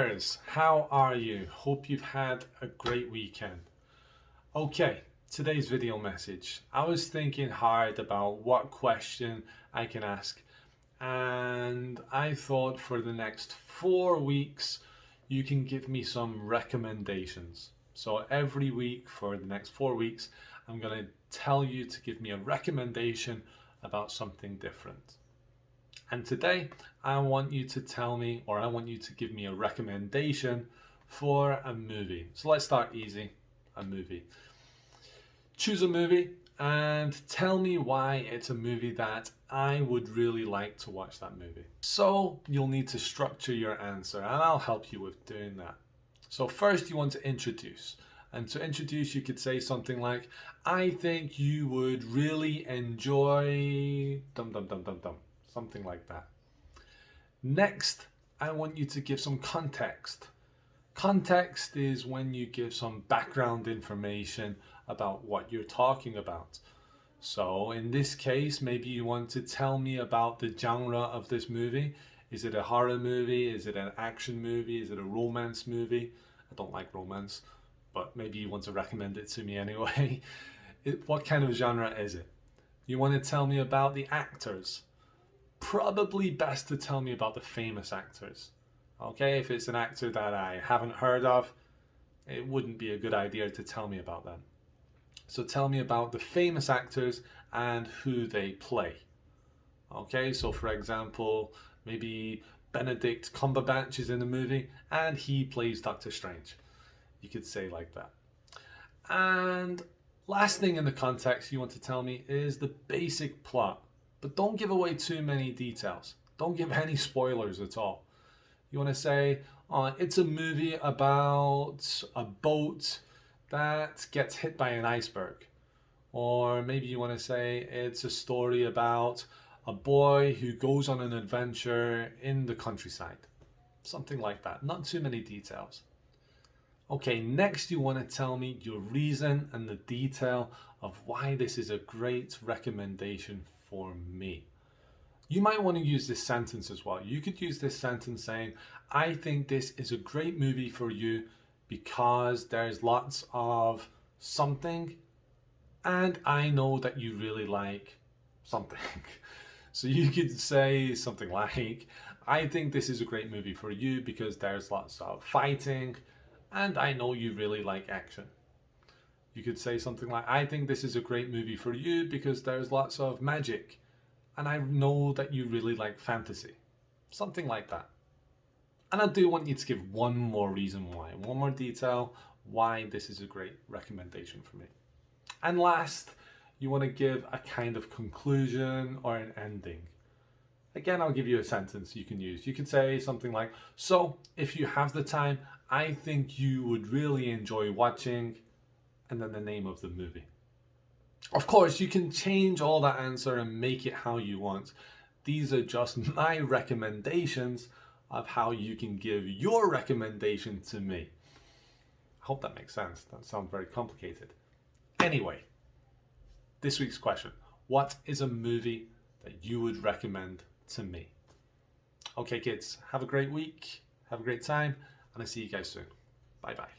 viewers, how are you? Hope you've had a great weekend. Okay, today's video message. I was thinking hard about what question I can ask, and I thought for the next 4 weeks you can give me some recommendations. So every week for the next 4 weeks, I'm going to tell you to give me a recommendation about something different. And today I want you to tell me, or I want you to give me a recommendation for a movie. So let's start easy, a movie. Choose a movie and tell me why it's a movie that I would really like to watch that movie. So you'll need to structure your answer and I'll help you with doing that. So first you want to introduce. And to introduce, you could say something like, I think you would really enjoy dum dum dum dum dum. Something like that. Next, I want you to give some context. Context is when you give some background information about what you're talking about. So in this case, maybe you want to tell me about the genre of this movie. Is it a horror movie? Is it an action movie? Is it a romance movie? I don't like romance, but maybe you want to recommend it to me anyway. What kind of genre is it? You want to tell me about the actors. Probably best to tell me about the famous actors. Okay, if it's an actor that I haven't heard of, it wouldn't be a good idea to tell me about them. So tell me about the famous actors and who they play. Okay, so for example, maybe Benedict Cumberbatch is in the movie and he plays Doctor Strange. You could say like that. And last thing in the context you want to tell me is the basic plot. But don't give away too many details. Don't give any spoilers at all. You want to say, it's a movie about a boat that gets hit by an iceberg. Or maybe you want to say it's a story about a boy who goes on an adventure in the countryside. Something like that. Not too many details. Okay, next you want to tell me your reason and the detail of why this is a great recommendation for me. You might want to use this sentence as well. You could use this sentence saying, I think this is a great movie for you because there's lots of something and I know that you really like something. So you could say something like, I think this is a great movie for you because there's lots of fighting and I know you really like action. You could say something like, I think this is a great movie for you because there's lots of magic and I know that you really like fantasy. Something like that. And I do want you to give one more reason why, one more detail why this is a great recommendation for me. And last, you want to give a kind of conclusion or an ending. Again, I'll give you a sentence you can use. You could say something like, so if you have the time, I think you would really enjoy watching, and then the name of the movie. Of course, you can change all that answer and make it how you want. These are just my recommendations of how you can give your recommendation to me. I hope that makes sense. That sounds very complicated. Anyway, this week's question. What is a movie that you would recommend to me? Okay, kids, have a great week. Have a great time. And I'll see you guys soon. Bye bye.